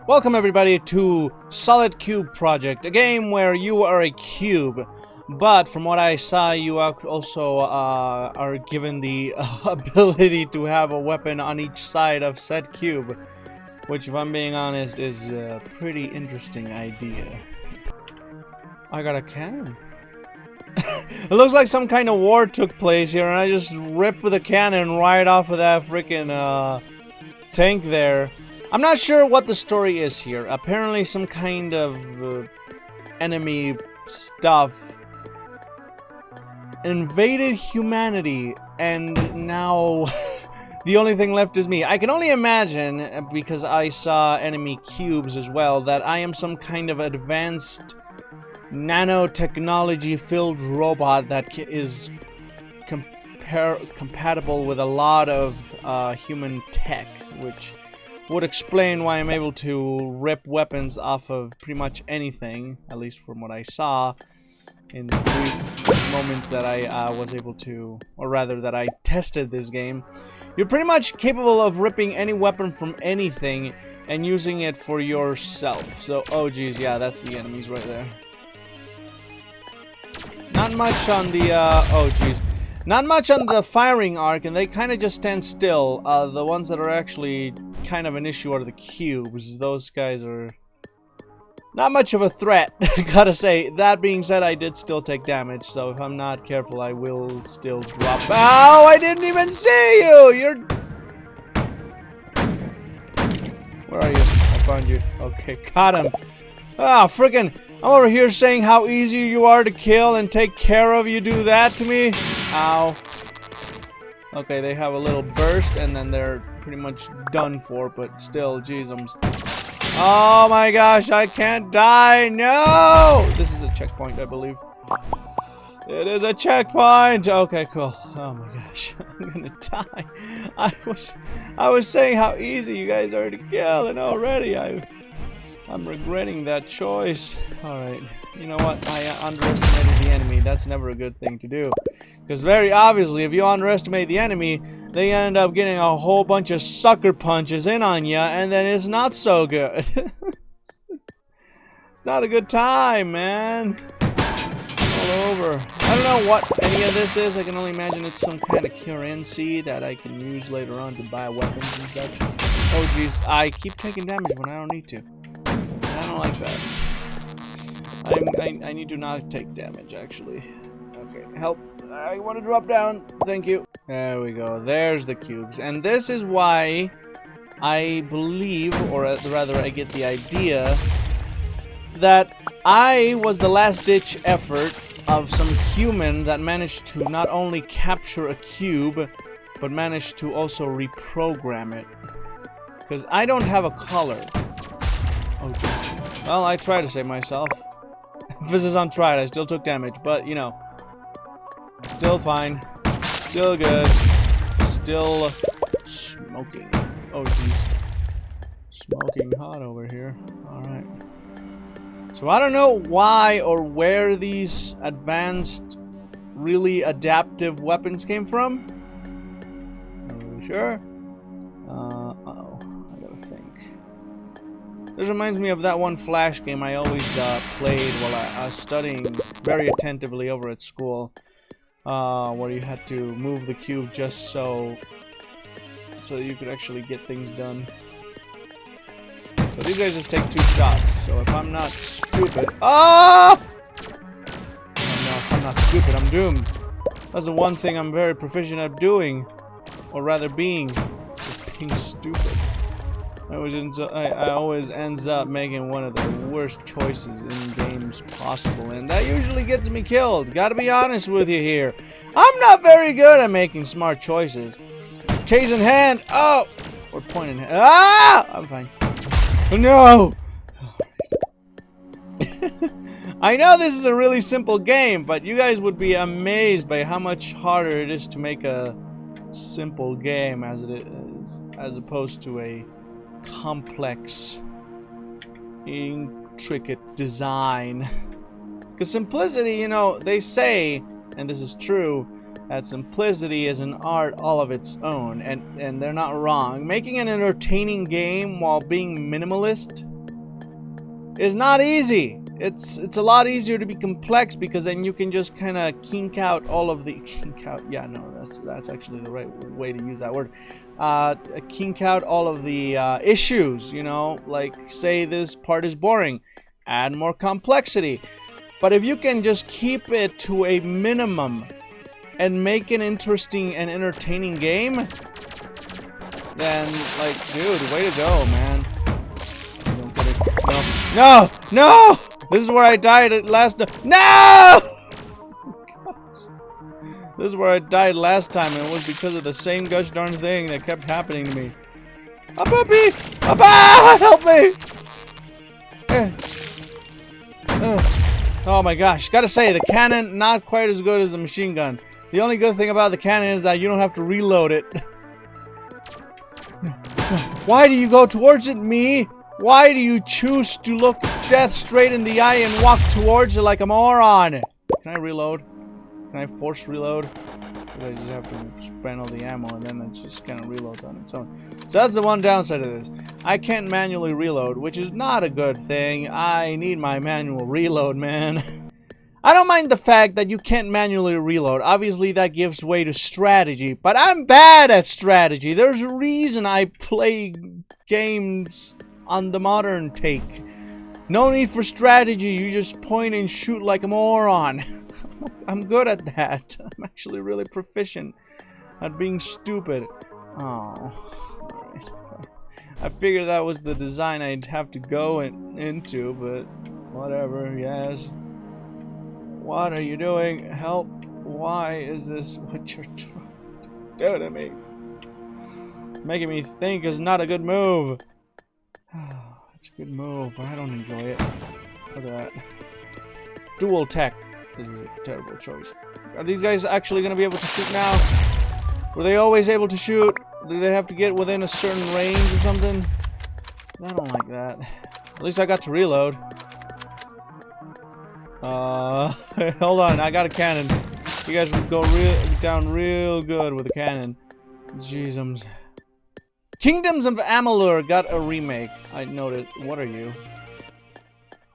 Welcome everybody to Solid Cube Project, a game where you are a cube, but from what I saw, you also are given the ability to have a weapon on each side of said cube, which, if I'm being honest, is a pretty interesting idea. I got a cannon. It looks like some kind of war took place here, and I just ripped the cannon right off of that freaking tank there. I'm not sure what the story is here. Apparently some kind of enemy stuff invaded humanity, and now the only thing left is me. I can only imagine, because I saw enemy cubes as well, that I am some kind of advanced nanotechnology filled robot that is compatible with a lot of human tech, which would explain why I'm able to rip weapons off of pretty much anything, at least from what I saw in the brief moment that I was able to, or rather that I tested this game. You're pretty much capable of ripping any weapon from anything and using it for yourself. So, oh geez, yeah, that's the enemies right there. Not much on the, oh geez. Not much on the firing arc, and they kind of just stand still. The ones that are actually kind of an issue are the cubes. Those guys are not much of a threat, gotta say. That being said, I did still take damage, so if I'm not careful, I will still drop. Ow! I didn't even see you! You're... Where are you? I found you. Okay, got him. Ah, frickin'. I'm over here saying how easy you are to kill and take care of. You do that to me? Ow. Okay, they have a little burst and then they're pretty much done for, but still, jeez, oh my gosh, I can't die. No! This is a checkpoint, I believe. It is a checkpoint. Okay, cool. Oh my gosh, I'm gonna die. I was saying how easy you guys are to kill, and already I'm regretting that choice. Alright, you know what? I underestimated the enemy. That's never a good thing to do. Because very obviously, if you underestimate the enemy, they end up getting a whole bunch of sucker punches in on you, and then it's not so good. It's not a good time, man. All over. I don't know what any of this is. I can only imagine it's some kind of currency that I can use later on to buy weapons and such. Oh jeez, I keep taking damage when I don't need to. I don't like that. I need to not take damage, actually. Okay, help. I want to drop down. Thank you. There we go. There's the cubes. And this is why I believe, or rather I get the idea, that I was the last-ditch effort of some human that managed to not only capture a cube, but managed to also reprogram it. Because I don't have a color. Oh, geez. Well, I tried to save myself. Emphasis on tried. I still took damage, but, you know. Still fine. Still good. Still smoking. Oh, jeez. Smoking hot over here. Alright. So I don't know why or where these advanced, really adaptive weapons came from. Are you sure? Uh-oh. I gotta think. This reminds me of that one Flash game I always played while I was studying very attentively over at school. Where you had to move the cube just so you could actually get things done. So these guys just take 2 shots. So if I'm not stupid... Ah! Oh, no, if I'm not stupid, I'm doomed. That's the one thing I'm very proficient at doing. Or rather being stupid. I always ends up making one of the worst choices in games possible, and that usually gets me killed. Gotta be honest with you here. I'm not very good at making smart choices. Case in hand. Oh! Or point in hand. Ah! I'm fine. No! I know this is a really simple game, but you guys would be amazed by how much harder it is to make a simple game as opposed to a complex, intricate design. Because simplicity, you know, they say, and this is true, that simplicity is an art all of its own, and they're not wrong. Making an entertaining game while being minimalist is not easy. It's a lot easier to be complex, because then you can just kind of kink out all of the yeah, no, that's actually the right way to use that word. Kink out all of the issues, you know, like say this part is boring, add more complexity. But if you can just keep it to a minimum and make an interesting and entertaining game, then, like, dude, way to go, man. Don't get it. No, no! This is where I died at last. No! This is where I died last time, and it was because of the same gosh darn thing that kept happening to me. Ah, puppy! Ah, help me! Oh my gosh, gotta say, the cannon, not quite as good as the machine gun. The only good thing about the cannon is that you don't have to reload it. Why do you go towards it, me? Why do you choose to look death straight in the eye and walk towards it like a moron? Can I reload? Can I force reload? I just have to spend all the ammo, and then it just kind of reloads on its own. So that's the one downside of this. I can't manually reload, which is not a good thing. I need my manual reload, man. I don't mind the fact that you can't manually reload. Obviously, that gives way to strategy, but I'm bad at strategy. There's a reason I play games on the modern take. No need for strategy. You just point and shoot like a moron. I'm good at that. I'm actually really proficient at being stupid. Oh. Alright. I figured that was the design I'd have to go into, but whatever, yes. What are you doing? Help. Why is this what you're trying to do to me? Making me think is not a good move. It's a good move, but I don't enjoy it. Look at that. Dual tech. This is a terrible choice. Are these guys actually going to be able to shoot now? Were they always able to shoot? Do they have to get within a certain range or something? I don't like that. At least I got to reload. Hold on, I got a cannon. You guys would go down real good with a cannon. Jeezums. Kingdoms of Amalur got a remake. I noticed. What are you?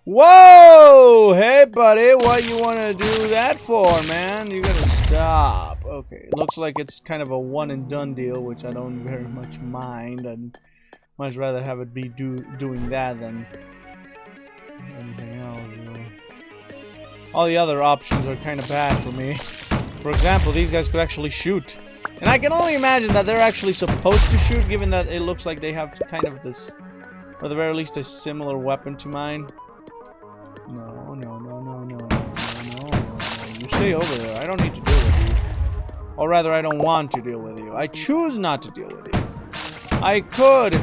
Whoa! Hey, buddy, what you want to do that for, man? You gotta stop. Okay, looks like it's kind of a one and done deal, which I don't very much mind. I'd much rather have it be doing that than anything else, you know. All the other options are kind of bad for me. For example, these guys could actually shoot. And I can only imagine that they're actually supposed to shoot, given that it looks like they have kind of this, or at the very least, a similar weapon to mine. No, no, no, no, no, no, no, no. You stay over there. I don't need to deal with you. Or rather, I don't want to deal with you. I choose not to deal with you. I could.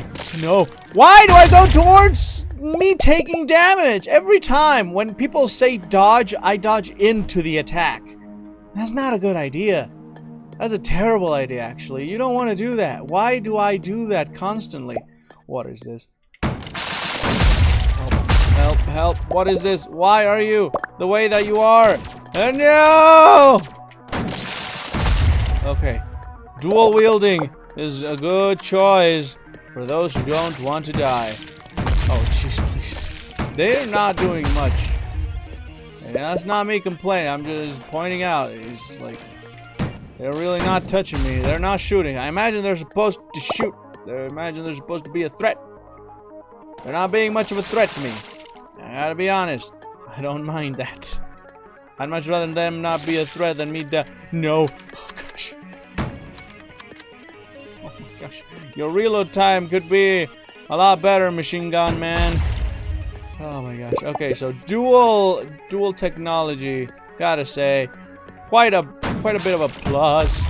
No. Why do I go towards me taking damage? Every time when people say dodge, I dodge into the attack. That's not a good idea. That's a terrible idea, actually. You don't want to do that. Why do I do that constantly? What is this? Help, help, help. What is this? Why are you the way that you are? No! Okay. Dual wielding is a good choice for those who don't want to die. Oh, jeez, please. They're not doing much. And that's not me complaining. I'm just pointing out. It's like, they're really not touching me. They're not shooting. I imagine they're supposed to shoot. I imagine they're supposed to be a threat. They're not being much of a threat to me. I gotta be honest. I don't mind that. I'd much rather them not be a threat than me die. No. Oh, gosh. Oh, my gosh. Your reload time could be a lot better, machine gun man. Oh, my gosh. Okay, so dual technology. Gotta say, quite a bit of a plus.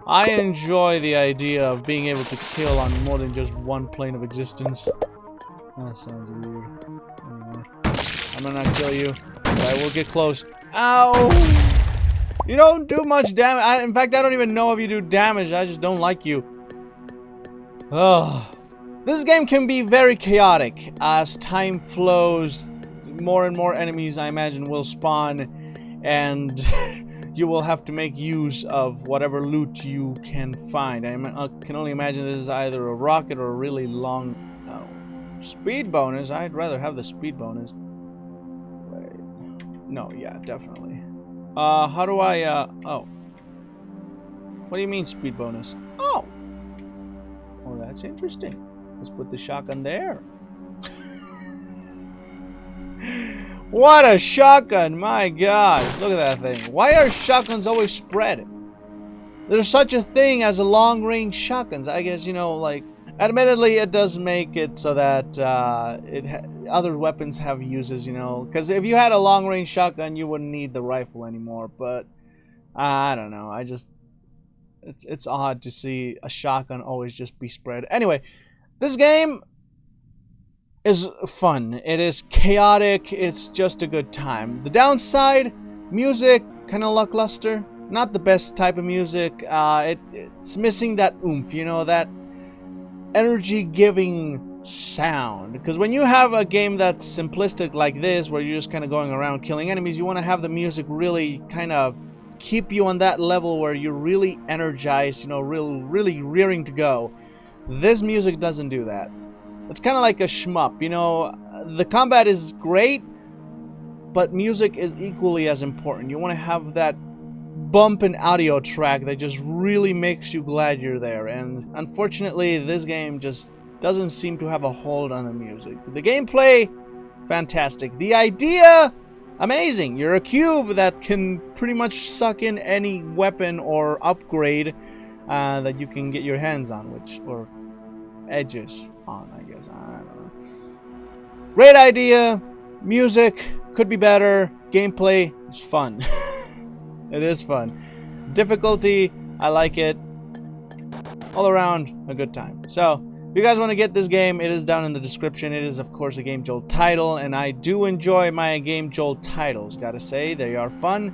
I enjoy the idea of being able to kill on more than just one plane of existence. That sounds weird. Anyway, I'm gonna not kill you, but I will get close. Ow! You don't do much damage. In fact, I don't even know if you do damage. I just don't like you. Oh. This game can be very chaotic. As time flows, more and more enemies, I imagine, will spawn. And you will have to make use of whatever loot you can find. I can only imagine this is either a rocket or a really long speed bonus. I'd rather have the speed bonus. Wait. No, yeah, definitely. How do I, oh. What do you mean speed bonus? Oh! Oh, that's interesting. Let's put the shotgun there. What a shotgun! My God, look at that thing. Why are shotguns always spread? There's such a thing as a long-range shotguns. I guess, you know, like, admittedly, it does make it so that other weapons have uses, you know. Because if you had a long-range shotgun, you wouldn't need the rifle anymore. But I don't know. I just, it's odd to see a shotgun always just be spread. Anyway, this game is fun. It is chaotic. It's just a good time. The downside, music, kind of lackluster. Not the best type of music. It's missing that oomph, you know, that energy-giving sound. Because when you have a game that's simplistic like this, where you're just kind of going around killing enemies, you want to have the music really kind of keep you on that level where you're really energized, you know, really rearing to go. This music doesn't do that. It's kind of like a shmup, you know. The combat is great, but music is equally as important. You want to have that bump and audio track that just really makes you glad you're there. And unfortunately, this game just doesn't seem to have a hold on the music. The gameplay, fantastic. The idea, amazing. You're a cube that can pretty much suck in any weapon or upgrade that you can get your hands on, or edges on, I guess. I don't know. Great idea. Music could be better. Gameplay is fun. It is fun. Difficulty, I like it. All around, a good time. So, if you guys want to get this game, it is down in the description. It is, of course, a Game Jolt title, and I do enjoy my Game Jolt titles. Gotta say, they are fun,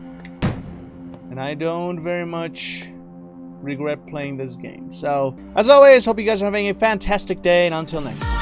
and I don't very much regret playing this game. So, as always, hope you guys are having a fantastic day, and until next time.